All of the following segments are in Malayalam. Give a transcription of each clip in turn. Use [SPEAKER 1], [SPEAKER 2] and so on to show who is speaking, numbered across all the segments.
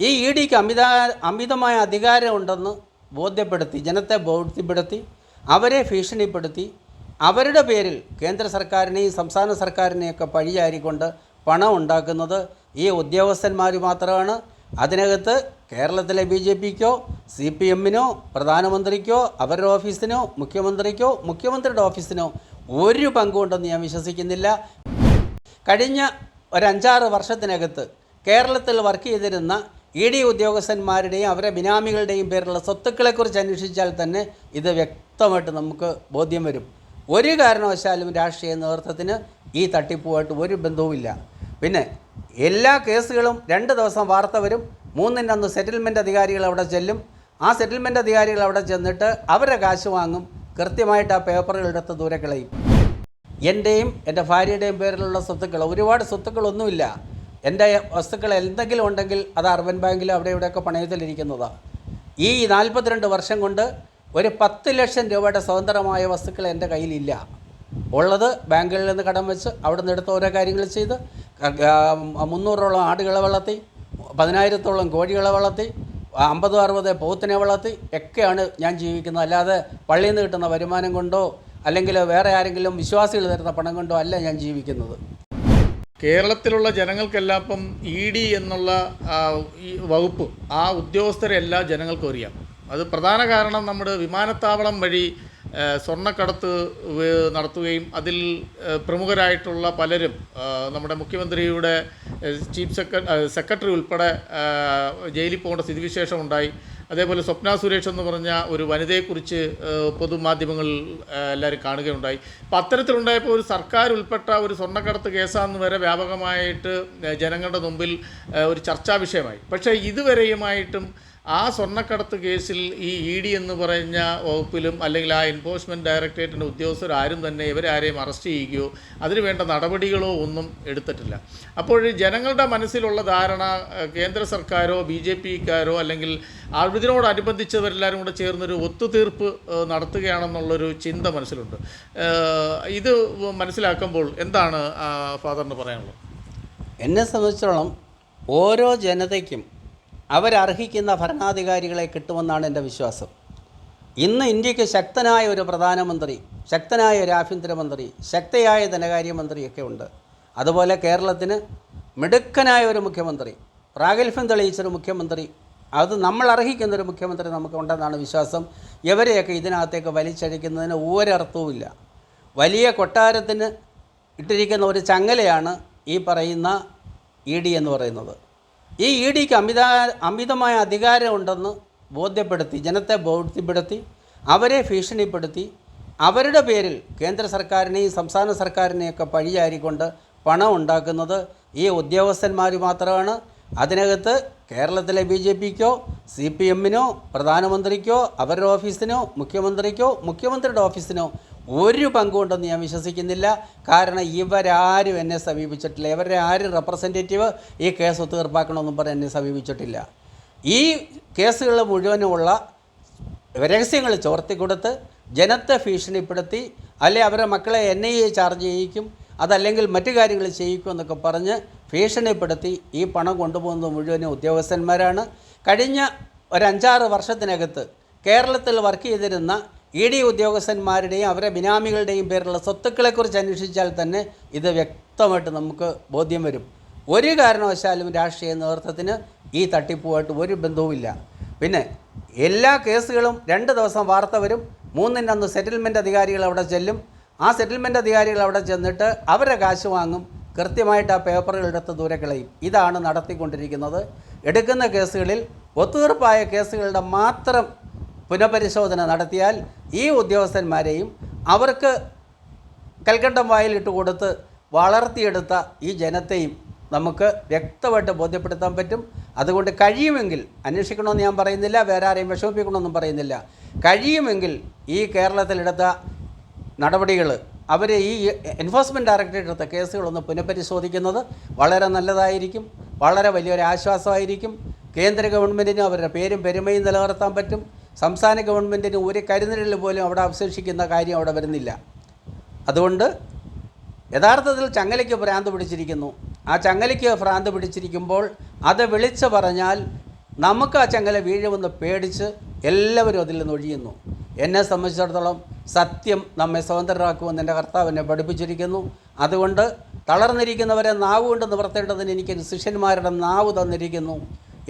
[SPEAKER 1] ഈ ഇ ഡിക്ക് അമിതമായ അധികാരമുണ്ടെന്ന് ജനത്തെ ബോധ്യപ്പെടുത്തി അവരെ ഭീഷണിപ്പെടുത്തി അവരുടെ പേരിൽ കേന്ദ്ര സർക്കാരിനെയും സംസ്ഥാന സർക്കാരിനെയൊക്കെ പഴിചാരിക്കൊണ്ട് പണം ഉണ്ടാക്കുന്നത് ഈ ഉദ്യോഗസ്ഥന്മാർ മാത്രമാണ്. അതിനകത്ത് കേരളത്തിലെ BJPക്കോ CPMനോ പ്രധാനമന്ത്രിക്കോ അവരുടെ ഓഫീസിനോ മുഖ്യമന്ത്രിക്കോ മുഖ്യമന്ത്രിയുടെ ഓഫീസിനോ ഒരു പങ്കുണ്ടെന്ന് ഞാൻ വിശ്വസിക്കുന്നില്ല. കഴിഞ്ഞ ഒരു 5-6 വർഷത്തിനകത്ത് കേരളത്തിൽ വർക്ക് ചെയ്തിരുന്ന ED ഉദ്യോഗസ്ഥന്മാരുടെയും അവരുടെ ബിനാമികളുടെയും പേരിലുള്ള സ്വത്തുക്കളെക്കുറിച്ച് അന്വേഷിച്ചാൽ തന്നെ ഇത് വ്യക്തമായിട്ട് നമുക്ക് ബോധ്യം വരും. ഒരു കാരണവശാലും രാഷ്ട്രീയ നേതൃത്വത്തിന് ഈ തട്ടിപ്പുമായിട്ട് ഒരു ബന്ധവുമില്ല. പിന്നെ എല്ലാ കേസുകളും 2 ദിവസം വാർത്ത വരും, 3-ൻ്റെ അന്ന് സെറ്റിൽമെൻറ്റ് അധികാരികൾ അവിടെ ചെല്ലും. ആ സെറ്റിൽമെൻറ്റ് അധികാരികൾ അവിടെ ചെന്നിട്ട് അവരുടെ കാശ് വാങ്ങും, കൃത്യമായിട്ട് ആ പേപ്പറുകളെടുത്ത് ദൂരെ കളയും. എൻ്റെയും എൻ്റെ ഭാര്യയുടെയും പേരിലുള്ള സ്വത്തുക്കൾ, ഒരുപാട് സ്വത്തുക്കളൊന്നുമില്ല. എൻ്റെ വസ്തുക്കൾ എന്തെങ്കിലും ഉണ്ടെങ്കിൽ അത് അർബൻ ബാങ്കിൽ അവിടെ ഇവിടെയൊക്കെ പണയത്തിലിരിക്കുന്നതാണ്. ഈ 42 വർഷം കൊണ്ട് ഒരു 10 ലക്ഷം രൂപയുടെ സ്വതന്ത്രമായ വസ്തുക്കൾ എൻ്റെ കയ്യിലില്ല. ഉള്ളത് ബാങ്കുകളിൽ നിന്ന് കടം വെച്ച് അവിടെ നിന്ന് എടുത്ത ഓരോ കാര്യങ്ങൾ ചെയ്ത് 300ഓളം ആടുകളെ വളർത്തി, 10,000-ഓളം കോഴികളെ വളർത്തി, 50-60 പോത്തിനെ വളർത്തി ഒക്കെയാണ് ഞാൻ ജീവിക്കുന്നത്. അല്ലാതെ പള്ളിയിൽ നിന്ന് കിട്ടുന്ന വരുമാനം കൊണ്ടോ അല്ലെങ്കിൽ വേറെ ആരെങ്കിലും വിശ്വാസികൾ തരുന്ന പണം കൊണ്ടോ അല്ല ഞാൻ ജീവിക്കുന്നത്.
[SPEAKER 2] കേരളത്തിലുള്ള ജനങ്ങൾക്കെല്ലാം ഇപ്പം ED എന്നുള്ള ഈ വകുപ്പ്, ആ ഉദ്യോഗസ്ഥരെല്ലാം ജനങ്ങൾക്കും അറിയാം. അത് പ്രധാന കാരണം നമ്മുടെ വിമാനത്താവളം വഴി സ്വർണ്ണക്കടത്ത് നടത്തുകയും അതിൽ പ്രമുഖരായിട്ടുള്ള പലരും നമ്മുടെ മുഖ്യമന്ത്രിയുടെ ചീഫ് സെക്രട്ടറി ഉൾപ്പെടെ ജയിലിൽ പോകേണ്ട സ്ഥിതിവിശേഷം ഉണ്ടായി. അതേപോലെ സ്വപ്ന സുരേഷ് എന്ന് പറഞ്ഞ ഒരു വനിതയെക്കുറിച്ച് പൊതുമാധ്യമങ്ങളിൽ എല്ലാവരും കാണുകയുണ്ടായി. അപ്പോൾ അത്തരത്തിലുണ്ടായപ്പോൾ ഒരു സർക്കാർ ഉൾപ്പെട്ട ഒരു സ്വർണ്ണക്കടത്ത് കേസാണെന്ന് വരെ വ്യാപകമായിട്ട് ജനങ്ങളുടെ മുമ്പിൽ ഒരു ചർച്ചാ വിഷയമായി. പക്ഷേ ഇതുവരെയുമായിട്ടും ആ സ്വർണ്ണക്കടത്ത് കേസിൽ ഈ ED എന്ന് പറഞ്ഞ വകുപ്പിലും അല്ലെങ്കിൽ ആ എൻഫോഴ്സ്മെൻറ്റ് ഡയറക്ടറേറ്റിൻ്റെ ഉദ്യോഗസ്ഥരാരും തന്നെ ഇവരാരെയും അറസ്റ്റ് ചെയ്യുകയോ അതിന് വേണ്ട നടപടികളോ ഒന്നും എടുത്തിട്ടില്ല. അപ്പോൾ ജനങ്ങളുടെ മനസ്സിലുള്ള ധാരണ കേന്ദ്ര സർക്കാരോ BJPക്കാരോ അല്ലെങ്കിൽ ഇതിനോടനുബന്ധിച്ചവരെല്ലാവരും കൂടെ ചേർന്നൊരു ഒത്തുതീർപ്പ് നടത്തുകയാണെന്നുള്ളൊരു ചിന്ത മനസ്സിലുണ്ട്. ഇത് മനസ്സിലാക്കുമ്പോൾ എന്താണ് ഫാദറിന് പറയാനുള്ളത്?
[SPEAKER 1] എന്നെ സംബന്ധിച്ചിടത്തോളം ഓരോ ജനതയ്ക്കും അവരർഹിക്കുന്ന ഭരണാധികാരികളെ കിട്ടുമെന്നാണ് എൻ്റെ വിശ്വാസം. ഇന്ന് ഇന്ത്യക്ക് ശക്തനായ ഒരു പ്രധാനമന്ത്രി, ശക്തനായ ഒരു ആഭ്യന്തരമന്ത്രി, ശക്തയായ ധനകാര്യമന്ത്രിയൊക്കെ ഉണ്ട്. അതുപോലെ കേരളത്തിന് മിടുക്കനായ ഒരു മുഖ്യമന്ത്രി, പ്രാഗൽഭ്യം തെളിയിച്ചൊരു മുഖ്യമന്ത്രി, അത് നമ്മൾ അർഹിക്കുന്നൊരു മുഖ്യമന്ത്രി നമുക്കുണ്ടെന്നാണ് വിശ്വാസം. ഇവരെയൊക്കെ ഇതിനകത്തേക്ക് വലിച്ചഴിക്കുന്നതിന് ഒരർത്ഥവുമില്ല. വലിയ കൊട്ടാരത്തിന് ഇട്ടിരിക്കുന്ന ഒരു ചങ്ങലയാണ് ഈ പറയുന്ന ED എന്ന് പറയുന്നത്. ഈ ഇ ഡിക്ക് അമിതമായ അധികാരമുണ്ടെന്ന് ജനത്തെ ബോധ്യപ്പെടുത്തി അവരെ ഭീഷണിപ്പെടുത്തി അവരുടെ പേരിൽ കേന്ദ്ര സർക്കാരിനെയും സംസ്ഥാന സർക്കാരിനെയൊക്കെ പഴിചാരിക്കൊണ്ട് പണം ഉണ്ടാക്കുന്നത് ഈ ഉദ്യോഗസ്ഥന്മാർ മാത്രമാണ്. അതിനകത്ത് കേരളത്തിലെ BJPക്കോ CPMനോ പ്രധാനമന്ത്രിക്കോ അവരുടെ ഓഫീസിനോ മുഖ്യമന്ത്രിക്കോ മുഖ്യമന്ത്രിയുടെ ഓഫീസിനോ ഒരു പങ്കുണ്ടെന്ന് ഞാൻ വിശ്വസിക്കുന്നില്ല. കാരണം ഇവരാരും എന്നെ സമീപിച്ചിട്ടില്ല. ഇവരുടെ ആരും റെപ്രസെൻറ്റേറ്റീവ് ഈ കേസ് ഒത്തുതീർപ്പാക്കണമെന്നും പറഞ്ഞ് എന്നെ സമീപിച്ചിട്ടില്ല. ഈ കേസുകൾ മുഴുവനുമുള്ള രഹസ്യങ്ങൾ ചോർത്തിക്കൊടുത്ത് ജനത്തെ ഭീഷണിപ്പെടുത്തി അല്ലെ അവരുടെ മക്കളെ NIA ചാർജ് ചെയ്യിക്കും, അതല്ലെങ്കിൽ മറ്റു കാര്യങ്ങൾ ചെയ്യിക്കും എന്നൊക്കെ പറഞ്ഞ് ഭീഷണിപ്പെടുത്തി ഈ പണം കൊണ്ടുപോകുന്നത് മുഴുവനും ഉദ്യോഗസ്ഥന്മാരാണ്. കഴിഞ്ഞ ഒരു 5-6 വർഷത്തിനകത്ത് കേരളത്തിൽ വർക്ക് ചെയ്തിരുന്ന ED ഉദ്യോഗസ്ഥന്മാരുടെയും അവരുടെ ബിനാമികളുടെയും പേരിലുള്ള സ്വത്തുക്കളെക്കുറിച്ച് അന്വേഷിച്ചാൽ തന്നെ ഇത് വ്യക്തമായിട്ട് നമുക്ക് ബോധ്യം വരും. ഒരു കാരണവശാലും രാഷ്ട്രീയ നേതൃത്വത്തിന് ഈ തട്ടിപ്പുമായിട്ട് ഒരു ബന്ധവുമില്ല. പിന്നെ എല്ലാ കേസുകളും 2 ദിവസം വാർത്ത വരും, 3-ൻ്റെ അന്ന് സെറ്റിൽമെൻറ്റ് അധികാരികൾ അവിടെ ചെല്ലും. ആ സെറ്റിൽമെൻറ്റ് അധികാരികൾ അവിടെ ചെന്നിട്ട് അവരുടെ കാശ് വാങ്ങും, കൃത്യമായിട്ട് ആ പേപ്പറുകളെടുത്ത് ദൂരെ കളയും. ഇതാണ് നടത്തിക്കൊണ്ടിരിക്കുന്നത്. എടുക്കുന്ന കേസുകളിൽ ഒത്തുതീർപ്പായ കേസുകളുടെ മാത്രം പുനഃപരിശോധന നടത്തിയാൽ ഈ ഉദ്യോഗസ്ഥന്മാരെയും അവർക്ക് കൽക്കണ്ടം വായിലിട്ട് കൊടുത്ത് വളർത്തിയെടുത്ത ഈ ജനത്തെയും നമുക്ക് വ്യക്തമായിട്ട് ബോധ്യപ്പെടുത്താൻ പറ്റും. അതുകൊണ്ട് കഴിയുമെങ്കിൽ, അന്വേഷിക്കണമെന്ന് ഞാൻ പറയുന്നില്ല, വേറെ ആരെയും വിഷമിപ്പിക്കണമെന്നും പറയുന്നില്ല, കഴിയുമെങ്കിൽ ഈ കേരളത്തിലെടുത്ത നടപടികൾ അവർ ഈ എൻഫോഴ്സ്മെൻറ്റ് ഡയറക്ടറേറ്റ് എടുത്ത കേസുകളൊന്ന് പുനഃപരിശോധിക്കുന്നത് വളരെ നല്ലതായിരിക്കും, വളരെ വലിയൊരു ആശ്വാസമായിരിക്കും. കേന്ദ്ര ഗവൺമെൻറ്റിന് അവരുടെ പേരും പെരുമയും നിലനിർത്താൻ പറ്റും. സംസ്ഥാന ഗവൺമെൻറ്റിന് ഒരു കരുനിഴൽ പോലും അവിടെ അവശേഷിക്കുന്ന കാര്യം അവിടെ വരുന്നില്ല. അതുകൊണ്ട് യഥാർത്ഥത്തിൽ ചങ്ങലയ്ക്ക് ഭ്രാന്ത് പിടിച്ചിരിക്കുന്നു. ആ ചങ്ങലയ്ക്ക് ഭ്രാന്ത് പിടിച്ചിരിക്കുമ്പോൾ അത് വിളിച്ചു പറഞ്ഞാൽ നമുക്ക് ആ ചങ്ങല വീഴുമെന്ന് പേടിച്ച് എല്ലാവരും അതിൽ നിന്ന് ഒഴിയുന്നു. എന്നെ സംബന്ധിച്ചിടത്തോളം സത്യം നമ്മെ സ്വതന്ത്രരാക്കുമെന്ന് എൻ്റെ കർത്താവ് എന്നെ പഠിപ്പിച്ചിരിക്കുന്നു. അതുകൊണ്ട് തളർന്നിരിക്കുന്നവരെ നാവ് കൊണ്ട് നിവർത്തേണ്ടതിന് എനിക്ക് ശിഷ്യന്മാരുടെ നാവ് തന്നിരിക്കുന്നു.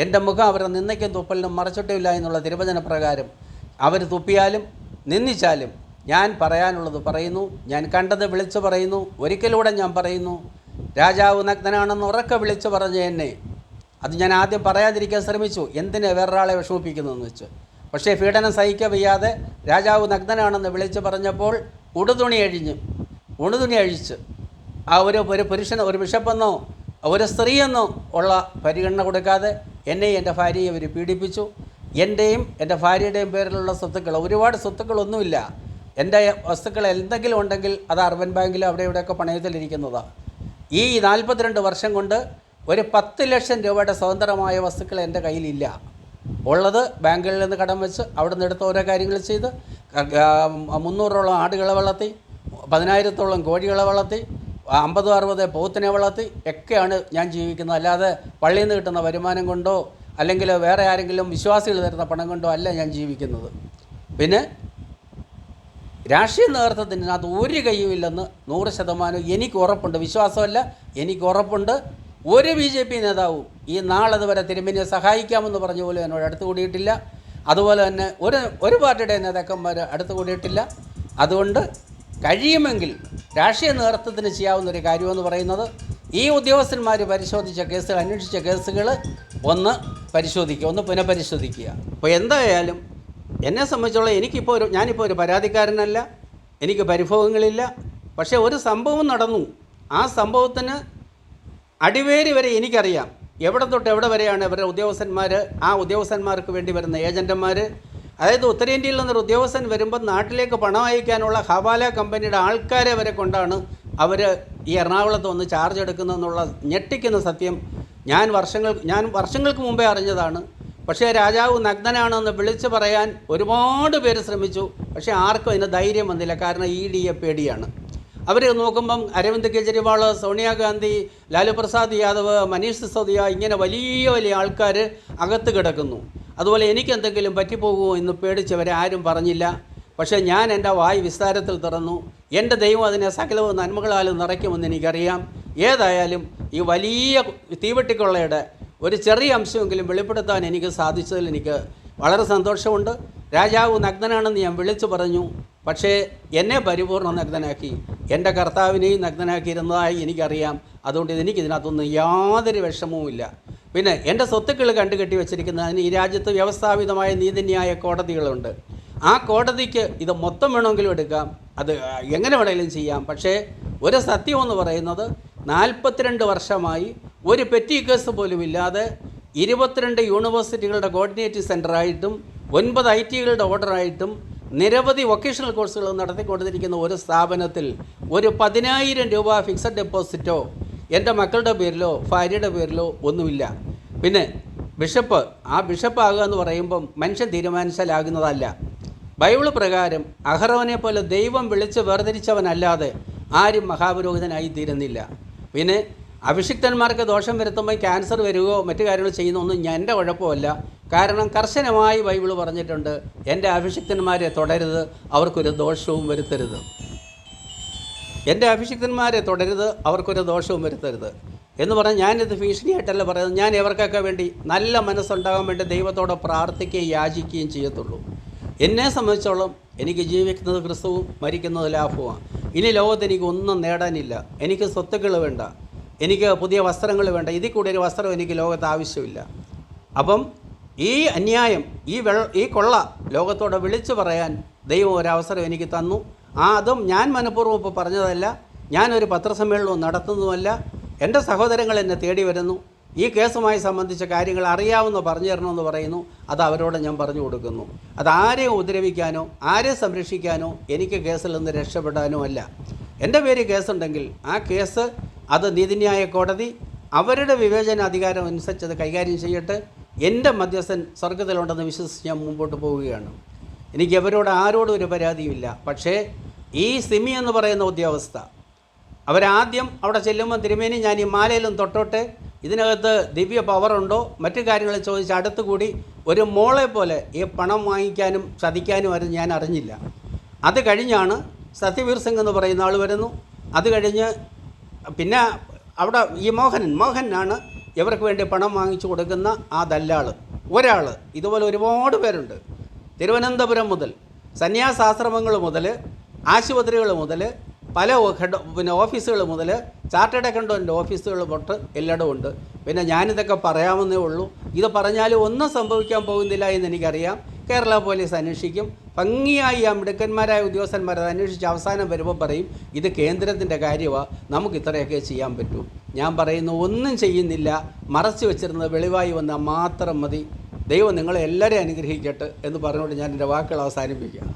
[SPEAKER 1] എൻ്റെ മുഖം അവരുടെ നിന്ദയ്ക്കും തുപ്പലിനും മറച്ചിട്ടില്ല എന്നുള്ള തിരുവചന പ്രകാരം അവർ തുപ്പിയാലും നിന്ദിച്ചാലും ഞാൻ പറയാനുള്ളത് പറയുന്നു. ഞാൻ കണ്ടത് വിളിച്ചു പറയുന്നു. ഒരിക്കലൂടെ ഞാൻ പറയുന്നു, രാജാവ് നഗ്നനാണെന്ന് ഉറക്കെ വിളിച്ചു പറഞ്ഞ എന്നെ, അത് ഞാൻ ആദ്യം പറയാതിരിക്കാൻ ശ്രമിച്ചു, എന്തിന് വേറൊരാളെ വിഷമിപ്പിക്കുന്നതെന്ന് വെച്ച്. പക്ഷേ പീഡനം സഹിക്കാൻ വയ്യാതെ രാജാവ് നഗ്നനാണെന്ന് വിളിച്ചു പറഞ്ഞപ്പോൾ ഉടുതുണി അഴിച്ച് ആ ഒരു പുരുഷൻ, ഒരു ബിഷപ്പെന്നോ ഒരു സ്ത്രീയെന്നോ ഉള്ള പരിഗണന കൊടുക്കാതെ എന്നെയും എൻ്റെ ഭാര്യയെ അവർ പീഡിപ്പിച്ചു. എൻ്റെയും എൻ്റെ ഭാര്യയുടെയും പേരിലുള്ള സ്വത്തുക്കൾ, ഒരുപാട് സ്വത്തുക്കളൊന്നുമില്ല, എൻ്റെ വസ്തുക്കൾ എന്തെങ്കിലും ഉണ്ടെങ്കിൽ അത് അർബൻ ബാങ്കിൽ അവിടെ ഇവിടെയൊക്കെ പണയത്തിലിരിക്കുന്നതാണ്. ഈ 42 വർഷം കൊണ്ട് ഒരു 10 ലക്ഷം രൂപയുടെ സ്വതന്ത്രമായ വസ്തുക്കൾ എൻ്റെ കയ്യിലില്ല. ഉള്ളത് ബാങ്കുകളിൽ നിന്ന് കടം വെച്ച് അവിടെ നിന്ന് എടുത്ത് ഓരോ കാര്യങ്ങൾ ചെയ്ത് 300ഓളം ആടുകളെ വളർത്തി, 10,000-ഓളം കോഴികളെ വളർത്തി, 50-60 പോത്തിനെ വളർത്തി ഒക്കെയാണ് ഞാൻ ജീവിക്കുന്നത്. അല്ലാതെ പള്ളിയിൽ നിന്ന് കിട്ടുന്ന വരുമാനം കൊണ്ടോ അല്ലെങ്കിൽ വേറെ ആരെങ്കിലും വിശ്വാസികൾ തരുന്ന പണം കൊണ്ടോ അല്ല ഞാൻ ജീവിക്കുന്നത്. പിന്നെ രാഷ്ട്രീയ നേതൃത്വത്തിനകത്ത് ഒരു കയ്യുമില്ലെന്ന് 100% എനിക്ക് ഉറപ്പുണ്ട്. വിശ്വാസമല്ല, എനിക്ക് ഉറപ്പുണ്ട്. ഒരു BJP നേതാവും ഈ നാളതുവരെ തിരുമേനിയെ സഹായിക്കാമെന്ന് പറഞ്ഞ പോലും എന്നോട് അടുത്ത് കൂടിയിട്ടില്ല. അതുപോലെ തന്നെ ഒരു പാർട്ടിയുടെ നേതാക്കന്മാർ അടുത്ത് കൂടിയിട്ടില്ല. അതുകൊണ്ട് കഴിയുമെങ്കിൽ രാഷ്ട്രീയ നേതൃത്വത്തിന് ചെയ്യാവുന്നൊരു കാര്യമെന്ന് പറയുന്നത് ഈ ഉദ്യോഗസ്ഥന്മാർ പരിശോധിച്ച കേസുകൾ, അന്വേഷിച്ച കേസുകൾ ഒന്ന് പരിശോധിക്കുക, ഒന്ന് പുനഃപരിശോധിക്കുക. അപ്പോൾ എന്തായാലും എന്നെ സംബന്ധിച്ചോളം ഞാനിപ്പോൾ ഒരു പരാതിക്കാരനല്ല, എനിക്ക് പരിഭവങ്ങളില്ല. പക്ഷേ ഒരു സംഭവം നടന്നു. ആ സംഭവത്തിന് അടിവേരി വരെ എനിക്കറിയാം. എവിടെ തൊട്ട് എവിടെ വരെയാണ് ഇവരുടെ ഉദ്യോഗസ്ഥന്മാർ, ആ ഉദ്യോഗസ്ഥന്മാർക്ക് വേണ്ടി വരുന്ന ഏജൻറ്റന്മാർ. അതായത് ഉത്തരേന്ത്യയിൽ നിന്നൊരു ഉദ്യോഗസ്ഥൻ വരുമ്പോൾ നാട്ടിലേക്ക് പണം അയക്കാനുള്ള ഹവാല കമ്പനിയുടെ ആൾക്കാരെ വരെ കൊണ്ടാണ് അവർ ഈ എറണാകുളത്ത് വന്ന് ചാർജ് എടുക്കുന്നതെന്നുള്ള ഞെട്ടിക്കുന്ന സത്യം ഞാൻ വർഷങ്ങൾക്ക് മുമ്പേ അറിഞ്ഞതാണ്. പക്ഷേ രാജാവ് നഗ്നനാണെന്ന് വിളിച്ചു പറയാൻ ഒരുപാട് പേര് ശ്രമിച്ചു. പക്ഷേ ആർക്കും അതിന് ധൈര്യം വന്നില്ല. കാരണം EDയെ പേടിയാണ്. അവർ നോക്കുമ്പം അരവിന്ദ് കെജ്രിവാൾ, സോണിയാഗാന്ധി, ലാലു പ്രസാദ് യാദവ്, മനീഷ് സിസോദിയ, ഇങ്ങനെ വലിയ വലിയ ആൾക്കാർ അകത്ത് കിടക്കുന്നു. അതുപോലെ എനിക്കെന്തെങ്കിലും പറ്റിപ്പോകുമോ എന്ന് പേടിച്ചവരെ ആരും പറഞ്ഞില്ല. പക്ഷേ ഞാൻ എൻ്റെ വായ് വിസ്താരത്തിൽ തുറന്നു. എൻ്റെ ദൈവം അതിനെ സകലവും നന്മകളാലും നിറയ്ക്കുമെന്ന് എനിക്കറിയാം. ഏതായാലും ഈ വലിയ തീവെട്ടിക്കൊള്ളയുടെ ഒരു ചെറിയ അംശമെങ്കിലും വെളിപ്പെടുത്താൻ എനിക്ക് സാധിച്ചതിൽ എനിക്ക് വളരെ സന്തോഷമുണ്ട്. രാജാവ് നഗ്നനാണെന്ന് ഞാൻ വിളിച്ചു പറഞ്ഞു. പക്ഷേ എന്നെ പരിപൂർണ്ണ നഗ്നനാക്കി, എൻ്റെ കർത്താവിനെയും നഗ്നനാക്കിയിരുന്നതായി എനിക്കറിയാം. അതുകൊണ്ട് എനിക്കിതിനകത്തൊന്നും യാതൊരു വിഷമവുമില്ല. പിന്നെ എൻ്റെ സ്വത്തുക്കൾ കണ്ടുകെട്ടി വെച്ചിരിക്കുന്നതിന് ഈ രാജ്യത്ത് വ്യവസ്ഥാപിതമായ നീതിന്യായ കോടതികളുണ്ട്. ആ കോടതിക്ക് ഇത് മൊത്തം വേണമെങ്കിലും എടുക്കാം, അത് എങ്ങനെ വേണമെങ്കിലും ചെയ്യാം. പക്ഷേ ഒരു സത്യമെന്ന് പറയുന്നത് 42 വർഷമായി ഒരു പെറ്റി കേസ് പോലും ഇല്ലാതെ 22 യൂണിവേഴ്സിറ്റികളുടെ കോർഡിനേറ്റീവ് സെൻ്ററായിട്ടും 9 IT-കളുടെ ഓർഡറായിട്ടും നിരവധി വൊക്കേഷണൽ കോഴ്സുകൾ നടത്തിക്കൊണ്ടിരിക്കുന്ന ഒരു സ്ഥാപനത്തിൽ ഒരു 10,000 രൂപ ഫിക്സഡ് ഡെപ്പോസിറ്റോ എൻ്റെ മക്കളുടെ പേരിലോ ഭാര്യയുടെ പേരിലോ ഒന്നുമില്ല. പിന്നെ ബിഷപ്പ് ആകുക എന്ന് പറയുമ്പം മനുഷ്യൻ തീരുമാനിച്ചാലാകുന്നതല്ല. ബൈബിൾ പ്രകാരം അഹറോനെ പോലെ ദൈവം വിളിച്ച് വേർതിരിച്ചവനല്ലാതെ ആരും മഹാപുരോഹിതനായി തീരുന്നില്ല. പിന്നെ അഭിഷിക്തന്മാർക്ക് ദോഷം വരുത്തുമ്പോൾ ക്യാൻസർ വരികയോ മറ്റു കാര്യങ്ങൾ ചെയ്യുന്നതൊന്നും എൻ്റെ കുഴപ്പമല്ല. കാരണം കർശനമായി ബൈബിൾ പറഞ്ഞിട്ടുണ്ട്, എൻ്റെ അഭിഷിക്തന്മാരെ തൊടരുത്, അവർക്കൊരു ദോഷവും വരുത്തരുത്. എൻ്റെ അഭിഷിക്തന്മാരെ തൊടരുത്, അവർക്കൊരു ദോഷവും വരുത്തരുത് എന്ന് പറഞ്ഞാൽ ഞാനിത് ഭീഷണിയായിട്ടല്ല പറയുന്നത്. ഞാൻ ഇവർക്കൊക്കെ വേണ്ടി നല്ല മനസ്സുണ്ടാകാൻ വേണ്ടി ദൈവത്തോടെ പ്രാർത്ഥിക്കുകയും യാചിക്കുകയും ചെയ്യത്തുള്ളൂ. എന്നെ സംബന്ധിച്ചോളം എനിക്ക് ജീവിക്കുന്നത് ക്രിസ്തുവും മരിക്കുന്നത് ലാഭവുമാണ്. ഇനി ലോകത്ത് എനിക്ക് ഒന്നും നേടാനില്ല. എനിക്ക് സ്വത്തുക്കൾ വേണ്ട, എനിക്ക് പുതിയ വസ്ത്രങ്ങൾ വേണ്ട. ഇതിൽ കൂടി ഒരു വസ്ത്രം എനിക്ക് ലോകത്ത് ആവശ്യമില്ല. അപ്പം ഈ അന്യായം, ഈ കൊള്ള ലോകത്തോടെ വിളിച്ചു പറയാൻ ദൈവം ഒരവസരം എനിക്ക് തന്നു. അതും ഞാൻ മനഃപൂർവ്വം ഇപ്പോൾ പറഞ്ഞതല്ല, ഞാനൊരു പത്രസമ്മേളനവും നടത്തുന്നതുമല്ല. എൻ്റെ സഹോദരങ്ങൾ എന്നെ തേടി വരുന്നു, ഈ കേസുമായി സംബന്ധിച്ച കാര്യങ്ങൾ അറിയാവുന്ന പറഞ്ഞു തരണമെന്ന് പറയുന്നു. അത് അവരോട് ഞാൻ പറഞ്ഞു കൊടുക്കുന്നു. അതാരെയും ഉപദ്രവിക്കാനോ ആരെയും സംരക്ഷിക്കാനോ എനിക്ക് കേസിൽ നിന്ന് രക്ഷപ്പെടാനോ അല്ല. എൻ്റെ പേര് കേസുണ്ടെങ്കിൽ ആ കേസ് അത് നീതിന്യായ കോടതി അവരുടെ വിവേചന അധികാരം അനുസരിച്ച് അത് കൈകാര്യം ചെയ്യട്ടെ. എൻ്റെ മധ്യസ്ഥൻ സ്വർഗത്തിലുണ്ടെന്ന് വിശ്വസിച്ച് ഞാൻ മുമ്പോട്ട് പോവുകയാണ്. എനിക്ക് അവരോട് ആരോടും ഒരു പരാതിയുമില്ല. പക്ഷേ ഈ സിമി എന്ന് പറയുന്ന ഉദ്യോഗസ്ഥ, അവരാദ്യം അവിടെ ചെല്ലുമ്പോൾ തിരുമേനി ഞാൻ ഈ മാലയിലും തൊട്ടോട്ടെ, ഇതിനകത്ത് ദിവ്യ പവറുണ്ടോ മറ്റു കാര്യങ്ങൾ ചോദിച്ച് അടുത്ത് കൂടി ഒരു മോളെ പോലെ ഈ പണം വാങ്ങിക്കാനും ചതിക്കാനും വരെ ഞാൻ അറിഞ്ഞില്ല. അത് കഴിഞ്ഞാണ് സത്യവീർ സിംഗ് എന്ന് പറയുന്ന ആൾ വരുന്നു. അത് കഴിഞ്ഞ് പിന്നെ അവിടെ ഈ മോഹനാണ് ഇവർക്ക് വേണ്ടി പണം വാങ്ങിച്ചു കൊടുക്കുന്ന ആ ദല്ലാൾ ഒരാൾ. ഇതുപോലെ ഒരുപാട് പേരുണ്ട്. തിരുവനന്തപുരം മുതൽ സന്യാസാശ്രമങ്ങൾ മുതൽ ആശുപത്രികൾ മുതൽ പല ഓഫീസുകൾ മുതൽ ചാർട്ടേഡ് അക്കൗണ്ടൻ്റ് ഓഫീസുകൾ തൊട്ട് എല്ലായിടും ഉണ്ട്. പിന്നെ ഞാനിതൊക്കെ പറയാമെന്നേ ഉള്ളൂ. ഇത് പറഞ്ഞാലും ഒന്നും സംഭവിക്കാൻ പോകുന്നില്ല എന്ന് എനിക്കറിയാം. കേരള പോലീസ് അന്വേഷിക്കും. ഭംഗിയായി ആ മിടുക്കന്മാരായ ഉദ്യോഗസ്ഥന്മാരത് അന്വേഷിച്ച് അവസാനം വരുമ്പോൾ പറയും ഇത് കേന്ദ്രത്തിൻ്റെ കാര്യമാണ്, നമുക്ക് ഇത്രയൊക്കെ ചെയ്യാൻ പറ്റൂ. ഞാൻ പറയുന്നു ഒന്നും ചെയ്യുന്നില്ല, മറച്ചു വെച്ചിരുന്നത് വെളിവായി വന്നാൽ മാത്രം മതി. ദൈവം നിങ്ങളെ എല്ലാവരെയും അനുഗ്രഹിക്കട്ടെ എന്ന് പറഞ്ഞുകൊണ്ട് ഞാൻ എൻ്റെ വാക്കുകൾ അവസാനിപ്പിക്കുക.